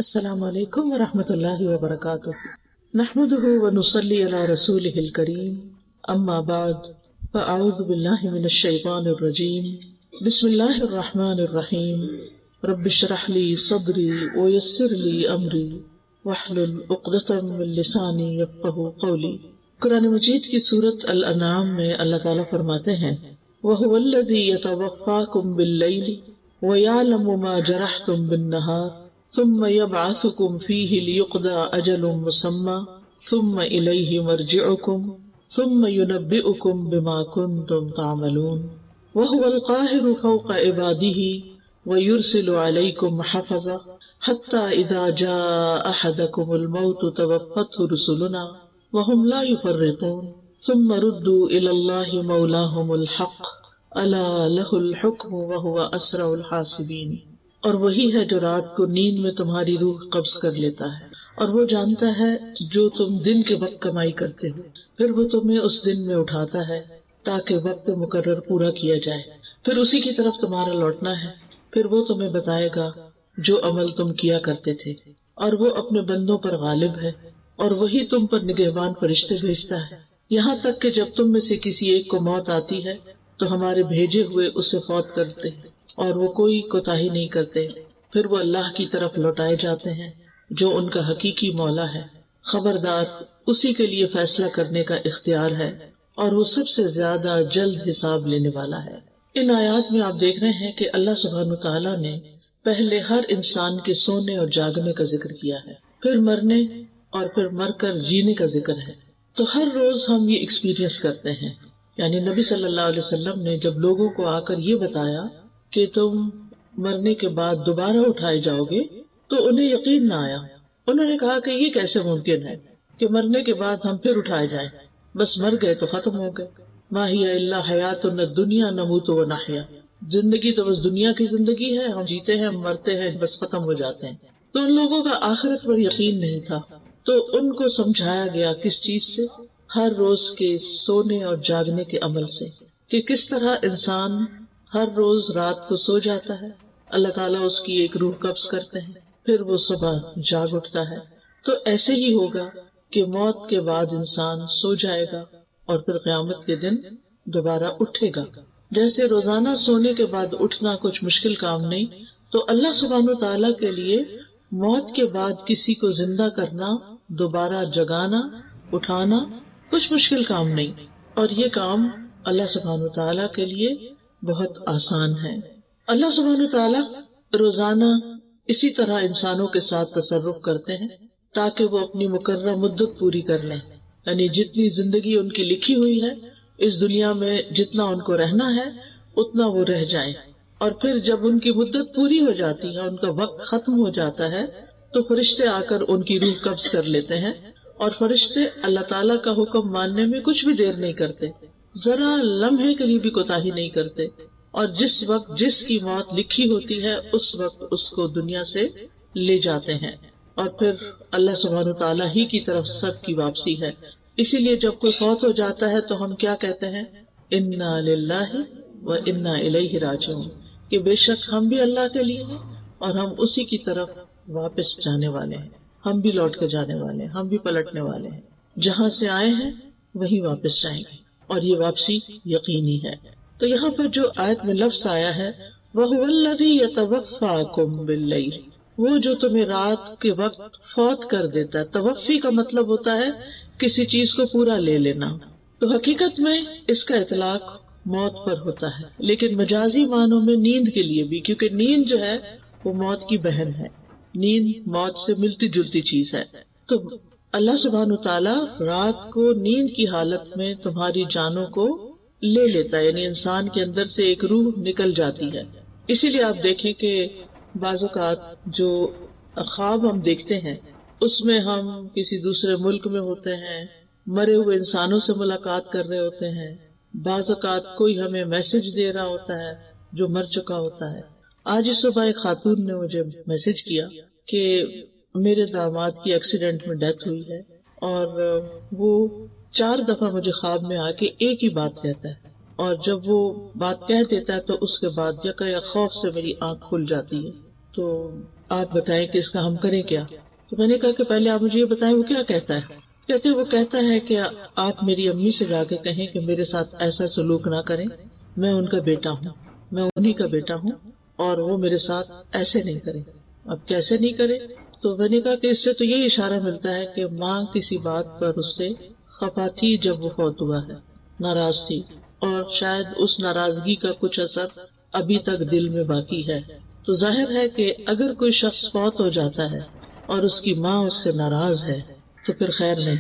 السلام علیکم ورحمۃ اللہ وبرکاتہ نحمده ونصلی علی رسولہ الکریم اما بعد فاعوذ باللہ من الشیطان الرجیم بسم اللہ الرحمن الرحیم رب اشرح لی صدری ویسر لی امری واحلل عقدۃ من لسانی یفقہوا قولی۔ قرآن مجید کی سورۃ الانعام میں اللہ تعالیٰ فرماتے ہیں وَهُوَ الَّذِي يَتَوَفَّاكُم بِاللَّيْلِ وَيَعْلَمُ مَا جَرَحْتُم بِالنَّهَارِ ثم يبعثكم فيه ليقضى أجل مسمى ثم إليه مرجعكم ثم ينبئكم بما كنتم تعملون وهو القاهر فوق عباده ويرسل عليكم حفظا حتى إذا جاء أحدكم الموت توفته رسلنا وهم لا يفرطون ثم ردوا إلى الله مولاهم الحق ألا له الحكم وهو أسرع الحاسبين۔ اور وہی ہے جو رات کو نیند میں تمہاری روح قبض کر لیتا ہے، اور وہ جانتا ہے جو تم دن کے وقت کمائی کرتے ہو، پھر وہ تمہیں اس دن میں اٹھاتا ہے تاکہ وقت مقرر پورا کیا جائے، پھر اسی کی طرف تمہارا لوٹنا ہے، پھر وہ تمہیں بتائے گا جو عمل تم کیا کرتے تھے، اور وہ اپنے بندوں پر غالب ہے، اور وہی تم پر نگہبان فرشتے بھیجتا ہے، یہاں تک کہ جب تم میں سے کسی ایک کو موت آتی ہے تو ہمارے بھیجے ہوئے اسے فوت کرتے ہیں، اور وہ کوئی کوتاہی نہیں کرتے، پھر وہ اللہ کی طرف لوٹائے جاتے ہیں جو ان کا حقیقی مولا ہے۔ خبردار، اسی کے لیے فیصلہ کرنے کا اختیار ہے اور وہ سب سے زیادہ جلد حساب لینے والا ہے۔ ان آیات میں آپ دیکھ رہے ہیں کہ اللہ سبحانہ وتعالیٰ نے پہلے ہر انسان کے سونے اور جاگنے کا ذکر کیا ہے، پھر مرنے اور پھر مر کر جینے کا ذکر ہے۔ تو ہر روز ہم یہ ایکسپیرینس کرتے ہیں، یعنی نبی صلی اللہ علیہ وسلم نے جب لوگوں کو آ کر یہ بتایا کہ تم مرنے کے بعد دوبارہ اٹھائے جاؤ گے تو انہیں یقین نہ آیا۔ انہوں نے کہا کہ یہ کیسے ممکن ہے کہ مرنے کے بعد ہم پھر اٹھائے جائیں، بس مر گئے تو ختم ہو گئے۔ ما ہی الا حیاتنا الدنیا نموت و نحیا، زندگی تو بس دنیا کی زندگی ہے، ہم جیتے ہیں، ہم مرتے ہیں، بس ختم ہو جاتے ہیں۔ تو ان لوگوں کا آخرت پر یقین نہیں تھا، تو ان کو سمجھایا گیا کس چیز سے؟ ہر روز کے سونے اور جاگنے کے عمل سے، کہ کس طرح انسان ہر روز رات کو سو جاتا ہے، اللہ تعالیٰ اس کی ایک روح قبض کرتے ہیں، پھر وہ صبح جاگ اٹھتا ہے۔ تو ایسے ہی ہوگا کہ موت کے بعد انسان سو جائے گا اور پھر قیامت کے دن دوبارہ اٹھے گا۔ جیسے روزانہ سونے کے بعد اٹھنا کچھ مشکل کام نہیں، تو اللہ سبحانہ تعالیٰ کے لیے موت کے بعد کسی کو زندہ کرنا، دوبارہ جگانا، اٹھانا کچھ مشکل کام نہیں، اور یہ کام اللہ سبحانہ تعالیٰ کے لیے بہت آسان ہے۔ اللہ سبحانہ تعالیٰ روزانہ اسی طرح انسانوں کے ساتھ تصرف کرتے ہیں تاکہ وہ اپنی مقررہ مدت پوری کر لیں، یعنی جتنی زندگی ان کی لکھی ہوئی ہے اس دنیا میں، جتنا ان کو رہنا ہے اتنا وہ رہ جائیں، اور پھر جب ان کی مدت پوری ہو جاتی ہے، ان کا وقت ختم ہو جاتا ہے، تو فرشتے آ کر ان کی روح قبض کر لیتے ہیں، اور فرشتے اللہ تعالیٰ کا حکم ماننے میں کچھ بھی دیر نہیں کرتے، ذرا لمحے کے لیے بھی کوتاہی نہیں کرتے، اور جس وقت جس کی موت لکھی ہوتی ہے اس وقت اس کو دنیا سے لے جاتے ہیں، اور پھر اللہ سبحانہ تعالیٰ ہی کی طرف سب کی واپسی ہے۔ اسی لیے جب کوئی فوت ہو جاتا ہے تو ہم کیا کہتے ہیں؟ انا للہ و انا الیہ راجعون، کہ بے شک ہم بھی اللہ کے لیے ہیں اور ہم اسی کی طرف واپس جانے والے ہیں، ہم بھی لوٹ کے جانے والے ہیں، ہم بھی پلٹنے والے ہیں، جہاں سے آئے ہیں وہیں واپس جائیں گے، اور یہ واپسی یقینی ہے۔ تو یہاں پر جو آیت میں لفظ آیا ہے وَهُوَ الَّذِي يَتَوَفَّاكُم بِاللَّيْلِ، وہ جو تمہیں رات کے وقت فوت کر دیتا ہے۔ توفی کا مطلب ہوتا ہے کسی چیز کو پورا لے لینا، تو حقیقت میں اس کا اطلاق موت پر ہوتا ہے، لیکن مجازی معنوں میں نیند کے لیے بھی، کیونکہ نیند جو ہے وہ موت کی بہن ہے، نیند موت سے ملتی جلتی چیز ہے۔ تو اللہ سبحانہ تعالیٰ رات کو نیند کی حالت میں تمہاری جانوں کو لے لیتا ہے، یعنی انسان کے اندر سے ایک روح نکل جاتی ہے۔ اسی لیے آپ دیکھیں کہ بعض اوقات جو خواب ہم دیکھتے ہیں اس میں ہم کسی دوسرے ملک میں ہوتے ہیں، مرے ہوئے انسانوں سے ملاقات کر رہے ہوتے ہیں، بعض اوقات کوئی ہمیں میسج دے رہا ہوتا ہے جو مر چکا ہوتا ہے۔ آج اس صبح ایک خاتون نے مجھے میسج کیا کہ میرے داماد کی ایکسیڈنٹ میں ڈیتھ ہوئی ہے، اور وہ 4 دفعہ مجھے خواب میں آ کے ایک ہی بات کہتا ہے، اور جب وہ بات کہہ دیتا ہے تو اس کے بعد یکا خوف سے میری آنکھ کھل جاتی ہے۔ تو آپ بتائیں کہ اس کا ہم کریں کیا؟ تو میں نے کہا کہ پہلے آپ مجھے یہ بتائیں وہ کیا کہتا ہے. کہتے وہ کہتا ہے کہ آپ میری امی سے جا کے کہیں کہ میرے ساتھ ایسا سلوک نہ کریں، میں ان کا بیٹا ہوں، میں انہی کا بیٹا ہوں، اور وہ میرے ساتھ ایسے نہیں کریں. اب کیسے نہیں کرے؟ تو میں نے کہا کہ اس سے تو یہی اشارہ ملتا ہے کہ ماں کسی بات پر اس سے خفا تھی جب وہ فوت ہوا ہے، ناراض تھی، اور شاید اس ناراضگی کا کچھ اثر ابھی تک دل میں باقی ہے. تو ظاہر ہے کہ اگر کوئی شخص فوت ہو جاتا ہے اور اس کی ماں اس سے ناراض ہے تو پھر خیر نہیں،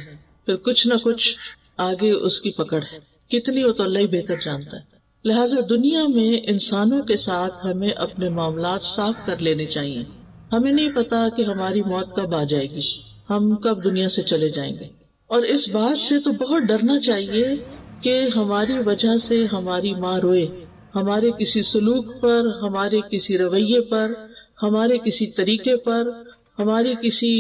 پھر کچھ نہ کچھ آگے اس کی پکڑ ہے، کتنی ہو تو اللہ ہی بہتر جانتا ہے. لہٰذا دنیا میں انسانوں کے ساتھ ہمیں اپنے معاملات صاف کر لینے چاہیے. ہمیں نہیں پتا کہ ہماری موت کب آ جائے گی، ہم کب دنیا سے چلے جائیں گے، اور اس بات سے تو بہت ڈرنا چاہیے کہ ہماری وجہ سے ہماری ماں روئے، ہمارے کسی سلوک پر، ہمارے کسی رویے پر، ہمارے کسی طریقے پر، ہماری کسی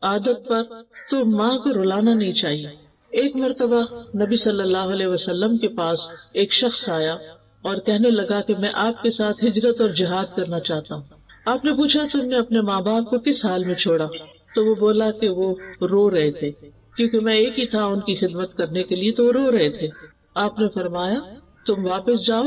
عادت پر، تو ماں کو رلانا نہیں چاہیے. ایک مرتبہ نبی صلی اللہ علیہ وسلم کے پاس ایک شخص آیا اور کہنے لگا کہ میں آپ کے ساتھ ہجرت اور جہاد کرنا چاہتا ہوں. آپ نے پوچھا تم نے اپنے ماں باپ کو کس حال میں چھوڑا؟ تو وہ بولا کہ وہ رو رہے تھے، کیونکہ میں ایک ہی تھا ان کی خدمت کرنے کے لیے، تو وہ رو رہے تھے. آپ نے فرمایا تم واپس جاؤ،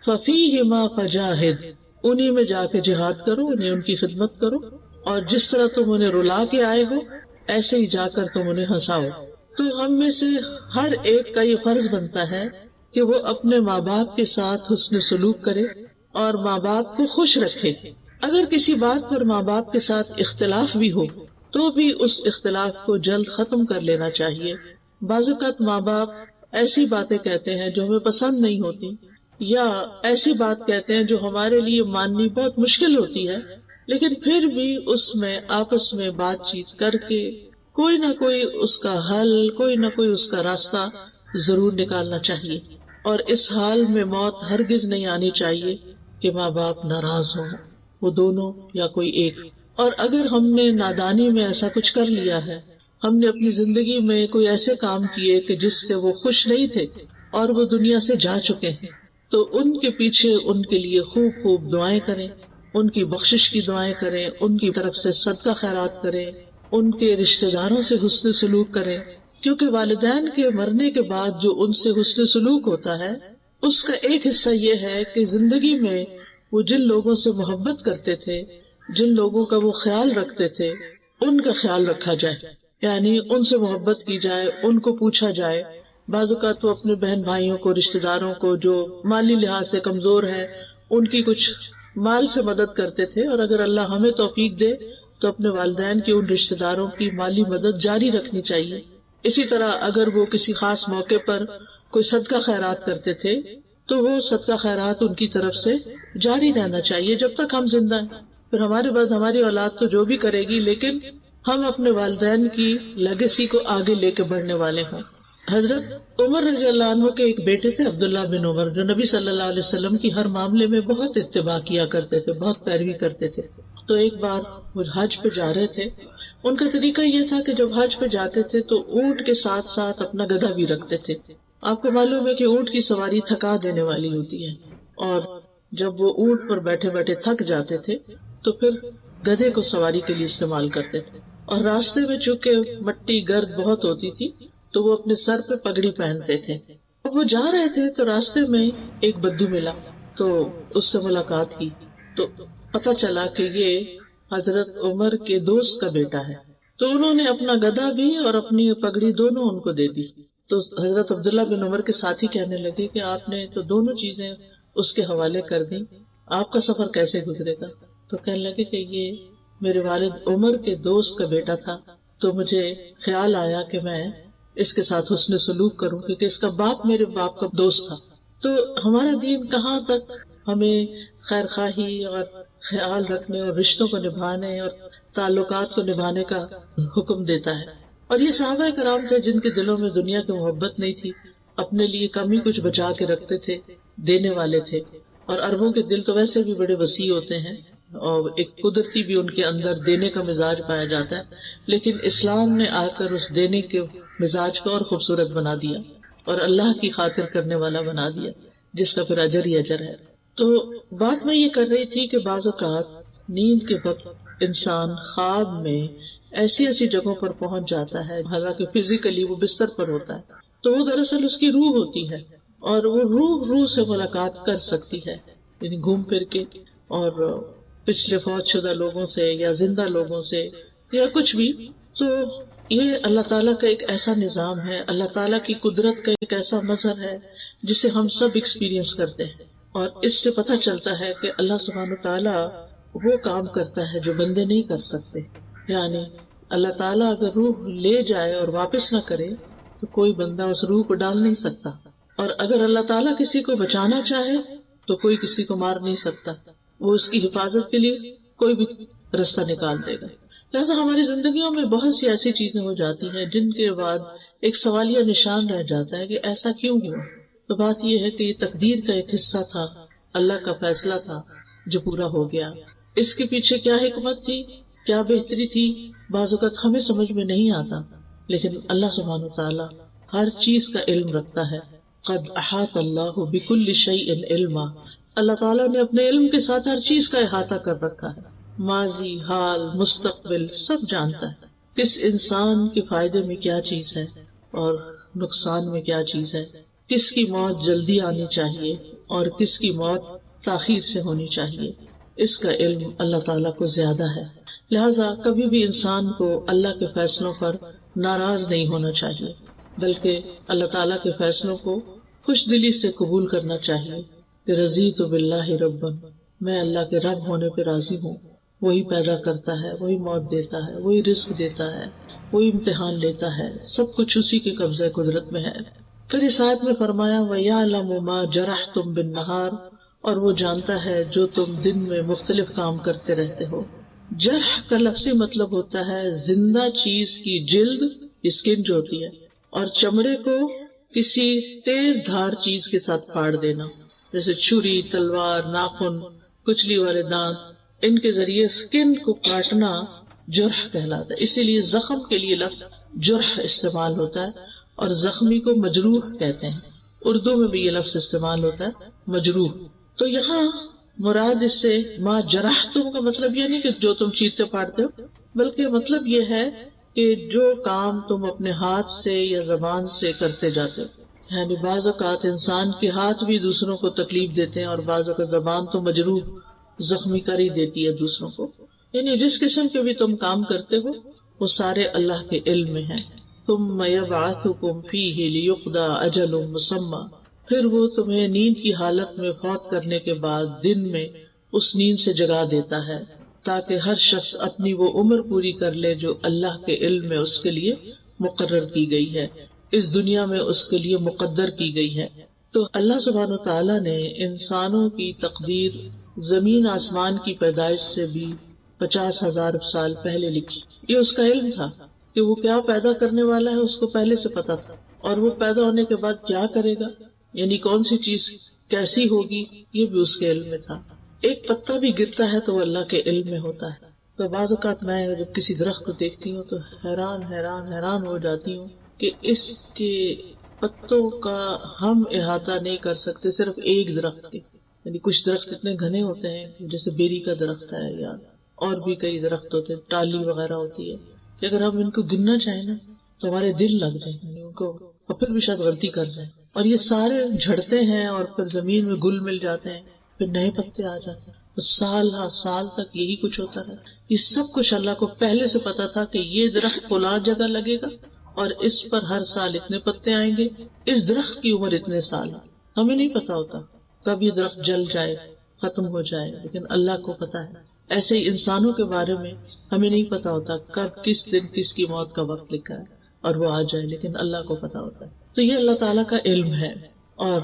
ففیہما فجاہد، انہی میں جا کے جہاد کرو، انہیں ان کی خدمت کرو، اور جس طرح تم انہیں رلا کے آئے ہو ایسے ہی جا کر تم انہیں ہنساؤ. تو ہم میں سے ہر ایک کا یہ فرض بنتا ہے کہ وہ اپنے ماں باپ کے ساتھ حسن سلوک کرے اور ماں باپ کو خوش رکھے. اگر کسی بات پر ماں باپ کے ساتھ اختلاف بھی ہو تو بھی اس اختلاف کو جلد ختم کر لینا چاہیے. بعض اوقات ماں باپ ایسی باتیں کہتے ہیں جو ہمیں پسند نہیں ہوتی، یا ایسی بات کہتے ہیں جو ہمارے لیے ماننی بہت مشکل ہوتی ہے، لیکن پھر بھی اس میں آپس میں بات چیت کر کے کوئی نہ کوئی اس کا حل، کوئی نہ کوئی اس کا راستہ ضرور نکالنا چاہیے. اور اس حال میں موت ہرگز نہیں آنی چاہیے کہ ماں باپ ناراض ہوں، وہ دونوں یا کوئی ایک. اور اگر ہم نے نادانی میں ایسا کچھ کر لیا ہے، ہم نے اپنی زندگی میں کوئی ایسے کام کیے کہ جس سے وہ خوش نہیں تھے اور وہ دنیا سے جا چکے ہیں، تو ان کے پیچھے ان کے لیے خوب خوب دعائیں کریں، ان کی بخشش کی دعائیں کریں، ان کی طرف سے صدقہ خیرات کریں، ان کے رشتہ داروں سے حسن سلوک کریں، کیونکہ والدین کے مرنے کے بعد جو ان سے حسن سلوک ہوتا ہے اس کا ایک حصہ یہ ہے کہ زندگی میں وہ جن لوگوں سے محبت کرتے تھے، جن لوگوں کا وہ خیال رکھتے تھے، ان کا خیال رکھا جائے، یعنی ان سے محبت کی جائے، ان کو پوچھا جائے. بعض اوقات تو اپنے بہن بھائیوں کو، رشتہ داروں کو جو مالی لحاظ سے کمزور ہے ان کی کچھ مال سے مدد کرتے تھے، اور اگر اللہ ہمیں توفیق دے تو اپنے والدین کی ان رشتہ داروں کی مالی مدد جاری رکھنی چاہیے. اسی طرح اگر وہ کسی خاص موقع پر کوئی صدقہ خیرات کرتے تھے تو وہ صدقہ خیرات ان کی طرف سے جاری رہنا چاہیے جب تک ہم زندہ ہیں. پھر ہمارے بعد ہماری اولاد تو جو بھی کرے گی، لیکن ہم اپنے والدین کی لیگیسی کو آگے لے کے بڑھنے والے ہوں. حضرت عمر رضی اللہ عنہ کے ایک بیٹے تھے عبداللہ بن عمر، جو نبی صلی اللہ علیہ وسلم کی ہر معاملے میں بہت اتباع کیا کرتے تھے، بہت پیروی کرتے تھے. تو ایک بار وہ حج پہ جا رہے تھے. ان کا طریقہ یہ تھا کہ جب حج پہ جاتے تھے تو اونٹ کے ساتھ ساتھ اپنا گدھا بھی رکھتے تھے. آپ کو معلوم ہے کہ اونٹ کی سواری تھکا دینے والی ہوتی ہے، اور جب وہ اونٹ پر بیٹھے بیٹھے تھک جاتے تھے تو پھر گدھے کو سواری کے لیے استعمال کرتے تھے. اور راستے میں چونکہ مٹی گرد بہت ہوتی تھی تو وہ اپنے سر پہ پگڑی پہنتے تھے. اب وہ جا رہے تھے تو راستے میں ایک بدو ملا، تو اس سے ملاقات کی تو پتہ چلا کہ یہ حضرت عمر کے دوست کا بیٹا ہے. تو انہوں نے اپنا گدھا بھی اور اپنی پگڑی دونوں ان کو دے دی. تو حضرت عبداللہ بن عمر کے ساتھی کہنے لگے کہ آپ نے تو دونوں چیزیں اس کے حوالے کر دی، آپ کا سفر کیسے گزرے گا؟ تو کہنے لگے کہ یہ میرے والد عمر کے دوست کا بیٹا تھا، تو مجھے خیال آیا کہ میں اس کے ساتھ حسن سلوک کروں، کیونکہ اس کا باپ میرے باپ کا دوست تھا. تو ہمارا دین کہاں تک ہمیں خیر خواہی اور خیال رکھنے اور رشتوں کو نبھانے اور تعلقات کو نبھانے کا حکم دیتا ہے. اور یہ صحابہ کرام تھے جن کے دلوں میں دنیا کی محبت نہیں تھی، اپنے لیے کم ہی کچھ بچا کے رکھتے تھے، دینے والے تھے. اور عربوں کے دل تو ویسے بھی بڑے وسیع ہوتے ہیں، اور ایک قدرتی بھی ان کے اندر دینے کا مزاج پایا جاتا ہے. لیکن اسلام نے آ کر اس دینے کے مزاج کو اور خوبصورت بنا دیا اور اللہ کی خاطر کرنے والا بنا دیا، جس کا پھر اجر ہی اجر ہے. تو بات میں یہ کر رہی تھی کہ بعض اوقات نیند کے وقت انسان خواب میں ایسی ایسی جگہوں پر پہنچ جاتا ہے، حالانکہ فزیکلی وہ بستر پر ہوتا ہے، تو وہ دراصل اس کی روح ہوتی ہے، اور وہ روح سے ملاقات کر سکتی ہے، یعنی گھوم پھر کے، اور پچھلے فوت شدہ لوگوں سے یا زندہ لوگوں سے یا کچھ بھی۔ تو یہ اللہ تعالیٰ کا ایک ایسا نظام ہے، اللہ تعالیٰ کی قدرت کا ایک ایسا مظہر ہے جسے ہم سب ایکسپیرینس کرتے ہیں، اور اس سے پتہ چلتا ہے کہ اللہ سبحانہ تعالیٰ وہ کام کرتا ہے جو بندے نہیں کر سکتے۔ یعنی اللہ تعالیٰ اگر روح لے جائے اور واپس نہ کرے تو کوئی بندہ اس روح کو ڈال نہیں سکتا، اور اگر اللہ تعالیٰ کسی کو بچانا چاہے تو کوئی کسی کو مار نہیں سکتا، وہ اس کی حفاظت کے لیے کوئی بھی رستہ نکال دے گا۔ لہٰذا ہماری زندگیوں میں بہت سی ایسی چیزیں ہو جاتی ہیں جن کے بعد ایک سوالیہ نشان رہ جاتا ہے کہ ایسا کیوں ہوا۔ تو بات یہ ہے کہ یہ تقدیر کا ایک حصہ تھا، اللہ کا فیصلہ تھا جو پورا ہو گیا۔ اس کے پیچھے کیا حکمت تھی، کیا بہتری تھی، بعض اوقات ہمیں سمجھ میں نہیں آتا، لیکن اللہ سبحانہ وتعالی ہر چیز کا علم رکھتا ہے۔ قد احاط اللہ بکل شیء علما، اللہ تعالیٰ نے اپنے علم کے ساتھ ہر چیز کا احاطہ کر رکھا ہے، ماضی، حال، مستقبل سب جانتا ہے۔ کس انسان کے فائدے میں کیا چیز ہے اور نقصان میں کیا چیز ہے، کس کی موت جلدی آنی چاہیے اور کس کی موت تاخیر سے ہونی چاہیے، اس کا علم اللہ تعالیٰ کو زیادہ ہے۔ لہٰذا کبھی بھی انسان کو اللہ کے فیصلوں پر ناراض نہیں ہونا چاہیے، بلکہ اللہ تعالیٰ کے فیصلوں کو خوش دلی سے قبول کرنا چاہیے کہ رضیت باللہ ربا، میں اللہ کے رب ہونے پہ راضی ہوں، وہی پیدا کرتا ہے، وہی موت دیتا ہے، وہی رزق دیتا ہے، وہی امتحان لیتا ہے، سب کچھ اسی کے قبضہ قدرت میں ہے۔ پھر اس آیت میں فرمایا وَيَعْلَمُ مَا جَرَحْتُمْ بِالنَّهَارِ، اور وہ جانتا ہے جو تم دن میں مختلف کام کرتے رہتے ہو۔ جرح کا لفظی مطلب ہوتا ہے زندہ چیز کی جلد، اسکن جو ہوتی ہے، اور چمڑے کو کسی تیز دھار چیز کے ساتھ پاڑ دینا، جیسے چھری، تلوار، ناخن، کچلی والے دانت، ان کے ذریعے اسکن کو کاٹنا جرح کہلاتا ہے۔ اسی لیے زخم کے لیے لفظ جرح استعمال ہوتا ہے، اور زخمی کو مجروح کہتے ہیں۔ اردو میں بھی یہ لفظ استعمال ہوتا ہے، مجروح۔ تو یہاں مراد اس سے ما جرحتم کا مطلب یہ نہیں کہ جو تم چیرتے پاڑتے ہو، بلکہ مطلب یہ ہے کہ جو کام تم اپنے ہاتھ سے یا زبان سے کرتے جاتے ہو۔ یعنی بعض اوقات انسان کے ہاتھ بھی دوسروں کو تکلیف دیتے ہیں، اور بعض اوقات زبان تو مجروح، زخمی کر ہی دیتی ہے دوسروں کو۔ یعنی جس قسم کے بھی تم کام کرتے ہو وہ سارے اللہ کے علم میں ہیں۔ ثم یبعثکم فیہ لیقضی اجل مسمی، پھر وہ تمہیں نیند کی حالت میں فوت کرنے کے بعد دن میں اس نیند سے جگا دیتا ہے، تاکہ ہر شخص اپنی وہ عمر پوری کر لے جو اللہ کے علم میں اس کے لیے مقرر کی گئی ہے، اس دنیا میں اس کے لیے مقدر کی گئی ہے۔ تو اللہ سبحانہ وتعالیٰ نے انسانوں کی تقدیر زمین آسمان کی پیدائش سے بھی 50,000 سال پہلے لکھی۔ یہ اس کا علم تھا کہ وہ کیا پیدا کرنے والا ہے، اس کو پہلے سے پتا تھا، اور وہ پیدا ہونے کے بعد کیا کرے گا، یعنی کون سی چیز کیسی ہوگی، یہ بھی اس کے علم میں تھا۔ ایک پتا بھی گرتا ہے تو وہ اللہ کے علم میں ہوتا ہے۔ تو بعض اوقات میں جب کسی درخت کو دیکھتی ہوں تو حیران ہو جاتی ہوں کہ اس کے پتوں کا ہم احاطہ نہیں کر سکتے صرف ایک درخت کے۔ یعنی کچھ درخت اتنے گھنے ہوتے ہیں جیسے بیری کا درخت ہے، یا اور بھی کئی درخت ہوتے ہیں، ٹالی وغیرہ ہوتی ہے، کہ اگر ہم ان کو گننا چاہیں نا تو ہمارے دل لگ جائیں، یعنی ان کو، اور پھر بھی شاید غلطی کر جائیں، اور یہ سارے جھڑتے ہیں اور پھر زمین میں گل مل جاتے ہیں، پھر نئے پتے آ جاتے ہیں، تو سال ہر سال تک یہی کچھ ہوتا ہے۔ یہ سب کچھ اللہ کو پہلے سے پتا تھا کہ یہ درخت فلاں جگہ لگے گا اور اس پر ہر سال اتنے پتے آئیں گے، اس درخت کی عمر اتنے سال ہے۔ ہمیں نہیں پتا ہوتا کب یہ درخت جل جائے، ختم ہو جائے، لیکن اللہ کو پتا ہے۔ ایسے ہی انسانوں کے بارے میں ہمیں نہیں پتا ہوتا کب کس دن کس کی موت کا وقت لکھا ہے اور وہ آ جائے، لیکن اللہ کو پتا ہوتا ہے۔ تو یہ اللہ تعالیٰ کا علم ہے، اور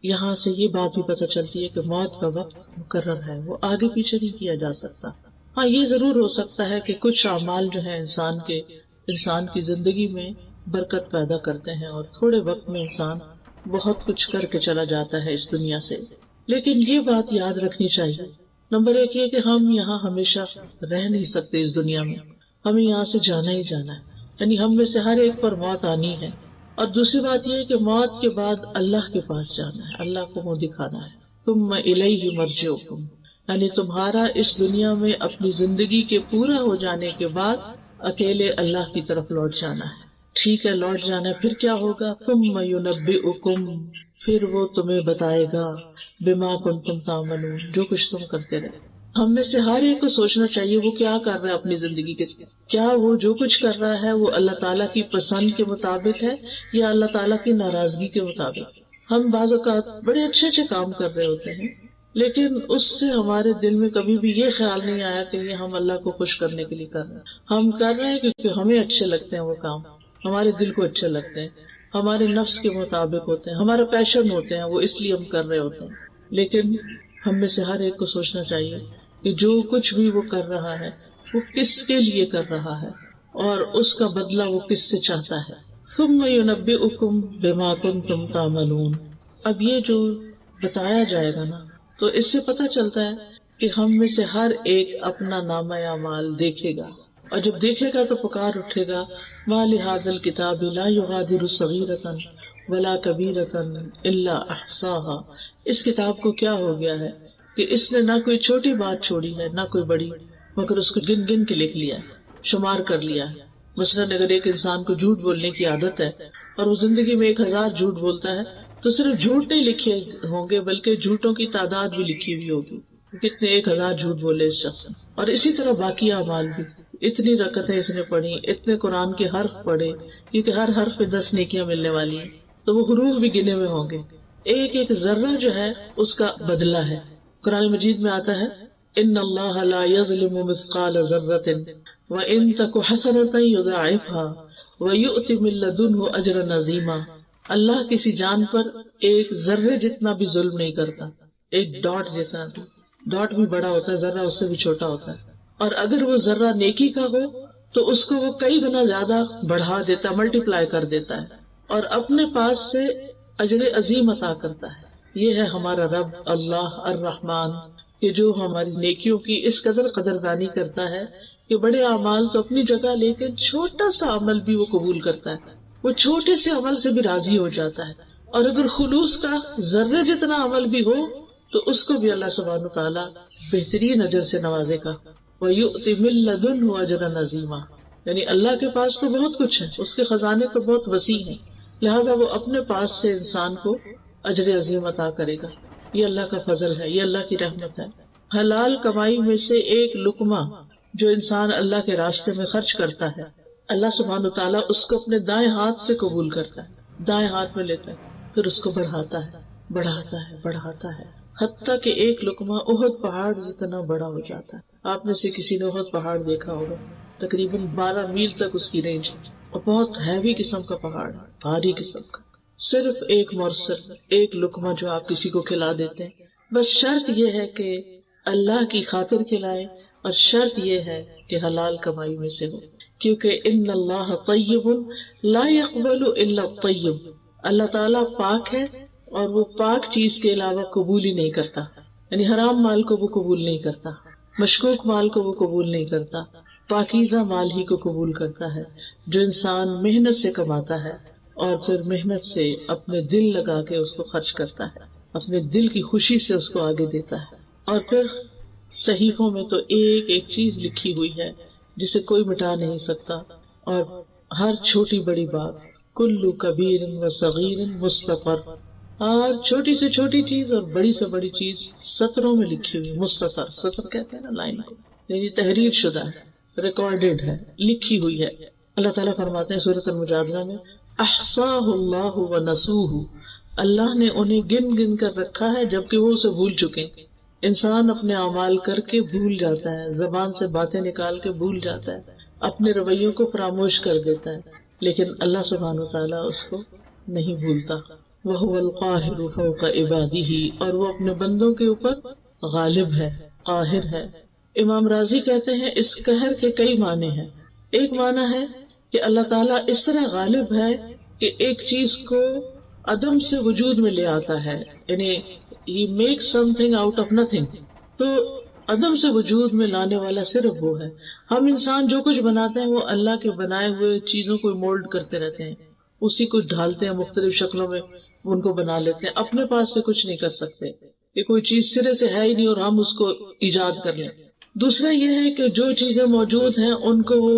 یہاں سے یہ بات بھی پتہ چلتی ہے کہ موت کا وقت مقرر ہے، وہ آگے پیچھے نہیں کیا جا سکتا۔ ہاں یہ ضرور ہو سکتا ہے کہ کچھ اعمال جو ہیں انسان کی زندگی میں برکت پیدا کرتے ہیں، اور تھوڑے وقت میں انسان بہت کچھ کر کے چلا جاتا ہے اس دنیا سے، لیکن یہ بات یاد رکھنی چاہیے۔ نمبر ایک یہ کہ ہم یہاں ہمیشہ رہ نہیں سکتے اس دنیا میں، ہمیں یہاں سے جانا ہی جانا ہے، یعنی ہم میں سے ہر ایک پر موت آنی ہے۔ اور دوسری بات یہ ہے کہ موت کے بعد اللہ کے پاس جانا ہے، اللہ کو منہ دکھانا ہے۔ ثم الیہ مرجعکم، یعنی تمہارا اس دنیا میں اپنی زندگی کے پورا ہو جانے کے بعد اکیلے اللہ کی طرف لوٹ جانا ہے. ٹھیک ہے لوٹ جانا ہے، پھر کیا ہوگا؟ ثم ينبئکم، پھر وہ تمہیں بتائے گا بما کنتم تعملون، جو کچھ تم کرتے رہے. ہم میں سے ہر ایک کو سوچنا چاہیے وہ کیا کر رہا ہے اپنی زندگی کے ساتھ. کیا وہ جو کچھ کر رہا ہے وہ اللہ تعالیٰ کی پسند کے مطابق ہے یا اللہ تعالیٰ کی ناراضگی کے مطابق؟ ہم بعض اوقات بڑے اچھے اچھے کام کر رہے ہوتے ہیں لیکن اس سے ہمارے دل میں کبھی بھی یہ خیال نہیں آیا کہ یہ ہم اللہ کو خوش کرنے کے لیے کر رہے ہیں. ہم کر رہے ہیں کیونکہ ہمیں اچھے لگتے ہیں وہ کام، ہمارے دل کو اچھے لگتے ہیں، ہمارے نفس کے مطابق ہوتے ہیں، ہمارا پیشن ہوتے ہیں، وہ اس لیے ہم کر رہے ہوتے ہیں. لیکن ہم میں سے ہر ایک کو سوچنا چاہیے کہ جو کچھ بھی وہ کر رہا ہے وہ کس کے لیے کر رہا ہے اور اس کا بدلہ وہ کس سے چاہتا ہے. ثم ينبئکم بما کنتم تعملون. اب یہ جو بتایا جائے گا نا تو اس سے پتہ چلتا ہے کہ ہم میں سے ہر ایک اپنا نامہ اعمال دیکھے گا، اور جب دیکھے گا تو پکار اٹھے گا ما لهذا الكتاب لا يغادر صغيرة ولا كبيرة الا احصاها. اس کتاب کو کیا ہو گیا ہے کہ اس نے نہ کوئی چھوٹی بات چھوڑی ہے نہ کوئی بڑی، مگر اس کو گن گن کے لکھ لیا ہے، شمار کر لیا ہے. مثلاً اگر ایک انسان کو جھوٹ بولنے کی عادت ہے اور وہ زندگی میں 1000 جھوٹ بولتا ہے تو صرف جھوٹ نہیں لکھے ہوں گے بلکہ جھوٹوں کی تعداد بھی لکھی ہوئی ہوگی، کتنے 1000 جھوٹ بولے اس شخص نے. اور اسی طرح باقی اعمال بھی، اتنی رکعتیں اس نے پڑھی، اتنے قرآن کے حرف پڑھے، کیونکہ ہر حرف پہ 10 نیکیاں ملنے والی ہیں تو وہ حروف بھی گنے ہوئے ہوں گے. ایک ایک ذرہ جو ہے اس کا بدلہ ہے. قرآن مجید میں آتا ہے ان اللہ لا یظلم مثقال ذرۃ وان تک حسنۃ یضاعفها ویؤت من لدنہ اجرا عظیما. اللہ کسی جان پر ایک ذرے جتنا بھی ظلم نہیں کرتا، ایک ڈاٹ جتنا بھی، ڈاٹ بھی بڑا ہوتا ہے، ذرہ اس سے بھی چھوٹا ہوتا ہے، اور اگر وہ ذرہ نیکی کا ہو تو اس کو وہ کئی گنا زیادہ بڑھا دیتا، ملٹی پلائی کر دیتا ہے اور اپنے پاس سے اجر عظیم عطا کرتا ہے. یہ ہے ہمارا رب اللہ الرحمن کہ جو ہماری نیکیوں کی اس قدر قدردانی کرتا ہے کہ بڑے اعمال تو اپنی جگہ لیکن چھوٹا سا عمل بھی وہ قبول کرتا ہے، وہ چھوٹے سے عمل سے بھی راضی ہو جاتا ہے. اور اگر خلوص کا ذرے جتنا عمل بھی ہو تو اس کو بھی اللہ سبحانہ تعالیٰ بہترین اجر سے نوازے گا. وَيُؤْتِ مِن لَّدُنْهُ أَجْرًا عَظِيمًا. یعنی اللہ کے پاس تو بہت کچھ ہے، اس کے خزانے تو بہت وسیع ہیں، لہٰذا وہ اپنے پاس سے انسان کو اجر عظیم عطا کرے گا. یہ اللہ کا فضل ہے، یہ اللہ کی رحمت ہے. حلال کمائی میں سے ایک لقمہ جو انسان اللہ کے راستے میں خرچ کرتا ہے، اللہ سبحانہ تعالیٰ اس کو اپنے دائیں ہاتھ سے قبول کرتا ہے، دائیں ہاتھ میں لیتا ہے، پھر اس کو بڑھاتا ہے، بڑھاتا ہے، بڑھاتا ہے، حتیٰ کہ ایک لقمہ احد پہاڑ جتنا بڑا ہو جاتا ہے. آپ میں سے کسی نے احد پہاڑ دیکھا ہوگا، تقریباً 12 میل تک اس کی رینج ہے اور بہت ہیوی قسم کا پہاڑ ہے، بھاری قسم کا. صرف ایک مورسل، ایک لقمہ جو آپ کسی کو کھلا دیتے ہیں. بس شرط یہ ہے کہ اللہ کی خاطر کھلائے اور شرط یہ ہے کہ حلال کمائی میں سے ہو، کیونکہ ان اللہ طیب لا يقبل الا الطیب. اللہ تعالیٰ پاک ہے اور وہ پاک چیز کے علاوہ قبول ہی نہیں کرتا. یعنی حرام مال کو وہ قبول نہیں کرتا، مشکوک مال کو وہ قبول نہیں کرتا، پاکیزہ مال ہی کو قبول کرتا ہے جو انسان محنت سے کماتا ہے اور پھر محنت سے اپنے دل لگا کے اس کو خرچ کرتا ہے، اپنے دل کی خوشی سے اس کو آگے دیتا ہے. اور پھر صحیفوں میں تو ایک ایک چیز لکھی ہوئی ہے جسے کوئی مٹا نہیں سکتا، اور ہر چھوٹی بڑی بات کلو کبیر و صغیر مستطر، اور چھوٹی سے چھوٹی چیز اور بڑی سے بڑی چیز سطروں میں لکھی ہوئی. مستطر، سطر کہتے ہیں نا لائن کو، یعنی تحریر شدہ ہے، ریکارڈڈ ہے، لکھی ہوئی ہے. اللہ تعالیٰ فرماتے ہیں سورۃ المجادلہ میں احصاہ اللہ ونسوہ، اللہ نے انہیں گن گن کر رکھا ہے جبکہ وہ اسے بھول چکے. انسان اپنے اعمال کر کے بھول جاتا ہے، زبان سے باتیں نکال کے بھول جاتا ہے، اپنے رویوں کو فراموش کر دیتا ہے، لیکن اللہ سبحانہ وتعالیٰ اس کو نہیں بھولتا. وَهُوَ الْقَاهِرُ فَوْقَ عِبَادِهِ، اور وہ اپنے بندوں کے اوپر غالب ہے، قاہر ہے. امام راضی کہتے ہیں اس قہر کے کئی معنی ہیں. ایک معنی ہے کہ اللہ تعالیٰ اس طرح غالب ہے کہ ایک چیز کو عدم سے وجود میں لے آتا ہے، یعنی he makes something out of nothing. تو عدم سے وجود میں لانے والا صرف وہ ہے. ہم انسان جو کچھ بناتے ہیں وہ اللہ کے بنائے ہوئے چیزوں کو مولڈ کرتے رہتے ہیں، اسی کو ڈھالتے ہیں، مختلف شکلوں میں ان کو بنا لیتے ہیں، اپنے پاس سے کچھ نہیں کر سکتے. کہ کوئی چیز سرے سے ہے ہی نہیں اور ہم اس کو ایجاد کر لیں. دوسرا یہ ہے کہ جو چیزیں موجود ہیں ان کو وہ